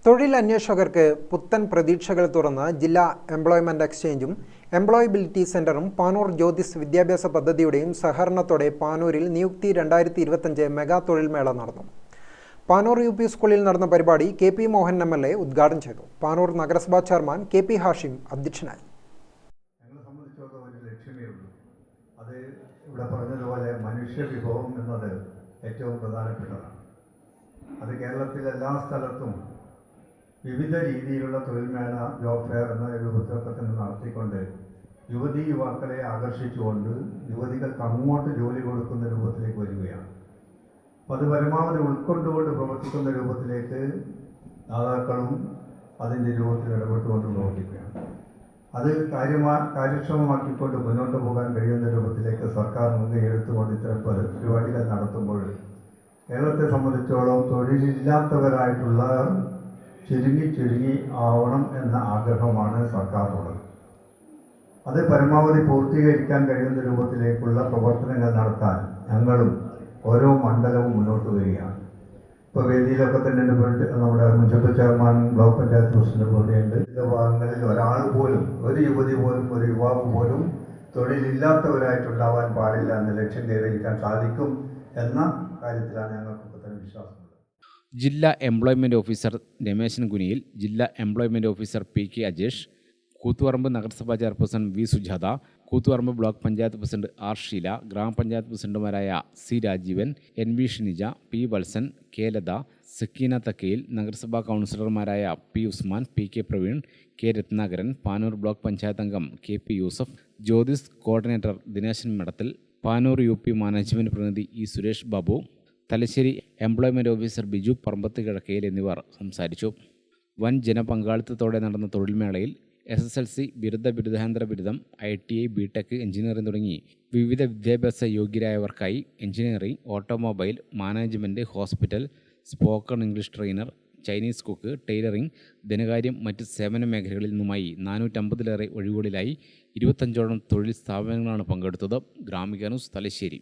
തൊഴിലന്വേഷകർക്ക് പുത്തൻ പ്രതീക്ഷകൾ തുറന്ന് ജില്ലാ എംപ്ലോയ്മെന്റ് എക്സ്ചേഞ്ചും എംപ്ലോയബിലിറ്റി സെന്ററും പാനൂർ ജ്യോതിസ് വിദ്യാഭ്യാസ പദ്ധതിയുടെയും സഹകരണത്തോടെ പാനൂരിൽ നിയുക്തി 2025 മെഗാ തൊഴിൽ മേള നടന്നു. പാനൂർ യു പി സ്കൂളിൽ നടന്ന പരിപാടി കെ.പി. മോഹൻ എം.എൽ.എ ഉദ്ഘാടനം ചെയ്തു. പാനൂർ നഗരസഭാ ചെയർമാൻ കെ.പി. ഹാഷിം അധ്യക്ഷനായി. ഇവിടെ പറഞ്ഞതുപോലെ മനുഷ്യ വിഭവം എന്നത് ഏറ്റവും പ്രധാനപ്പെട്ടതാണ്. അത് കേരളത്തിലെ എല്ലാ സ്ഥലത്തും വിവിധ രീതിയിലുള്ള തൊഴിൽമേള, ജോബ് ഫെയർ എന്ന രൂപത്തിലൊക്കെ തന്നെ നടത്തിക്കൊണ്ട് യുവാക്കളെ ആകർഷിച്ചുകൊണ്ട് യുവതികൾക്ക് അങ്ങോട്ട് ജോലി കൊടുക്കുന്ന രൂപത്തിലേക്ക് വരികയാണ്. അപ്പം അത് പരമാവധി ഉൾക്കൊണ്ടുകൊണ്ട് പ്രവർത്തിക്കുന്ന രൂപത്തിലേക്ക് ദാതാക്കളും അതിൻ്റെ രൂപത്തിൽ ഇടപെട്ടുകൊണ്ട് പ്രവർത്തിക്കുകയാണ്. അത് കാര്യക്ഷമമാക്കിക്കൊണ്ട് മുന്നോട്ട് പോകാൻ കഴിയുന്ന രൂപത്തിലേക്ക് സർക്കാർ മുൻകൈ എടുത്തുകൊണ്ട് ഇത്തരം പരിപാടികൾ നടത്തുമ്പോൾ കേരളത്തെ സംബന്ധിച്ചോളം തൊഴിലില്ലാത്തവരായിട്ടുള്ള ചുരുങ്ങി ആവണം എന്ന ആഗ്രഹമാണ് സർക്കാരിനുള്ളത്. അത് പരമാവധി പൂർത്തീകരിക്കാൻ കഴിയുന്ന രൂപത്തിലേക്കുള്ള പ്രവർത്തനങ്ങൾ നടത്താൻ ഞങ്ങളും ഓരോ മണ്ഡലവും മുന്നോട്ട് വരികയാണ്. ഇപ്പോൾ വേദിയിലൊക്കെ തന്നെ നമ്മുടെ municipal chairman, block panchayat president പോലെയുണ്ട്. ചില ഭാഗങ്ങളിൽ ഒരാൾ പോലും, ഒരു യുവതി പോലും, ഒരു യുവാവ് പോലും തൊഴിലില്ലാത്തവരായിട്ടുണ്ടാവാൻ പാടില്ല എന്ന ലക്ഷ്യം കൈവരിക്കാൻ സാധിക്കും എന്ന കാര്യത്തിലാണ് ഞങ്ങൾക്കൊക്കെ തന്നെ വിശ്വാസമുള്ളത്. ജില്ലാ എംപ്ലോയ്മെൻറ്റ് ഓഫീസർ രമേശൻ കുനിയിൽ, ജില്ലാ employment officer P K. Ajesh, Koothuparamba നഗരസഭാ chairperson V. Sujatha, Koothuparamba block panchayat president R. Sheela, ഗ്രാമപഞ്ചായത്ത് പ്രസിഡന്റുമാരായ C. Rajeevan, N. V. Shinija, P. Valsan, K. Latha, Sakkeena Thakkayil, നഗരസഭാ കൗൺസിലർമാരായ P. Usman, P. K. Praveen, K. Ratnakaran, Panoor block panchayat അംഗം K. P. Yusuf, Jyothis coordinator Dineshan Madathil, Panoor U P management പ്രതിനിധി E. Suresh Babu, Thalassery employment officer Biju Parambath Kizhakkayil എന്നിവർ സംസാരിച്ചു. വൻ ജനപങ്കാളിത്തത്തോടെ നടന്ന തൊഴിൽമേളയിൽ SSLC, ബിരുദാനന്തര ബിരുദം, ITI, BTech, എഞ്ചിനീയറിംഗ് തുടങ്ങി വിവിധ വിദ്യാഭ്യാസ യോഗ്യരായവർക്കായി engineering, automobile, management, hospital, spoken English trainer, Chinese cook, tailoring, ധനകാര്യം, മറ്റ് സേവന മേഖലകളിൽ നിന്നുമായി 450-ലേറെ ഒഴിവുകളിലായി 25ഓളം തൊഴിൽ സ്ഥാപനങ്ങളാണ് പങ്കെടുത്തത്. ഗ്രാമിക ന്യൂസ്, തലശ്ശേരി.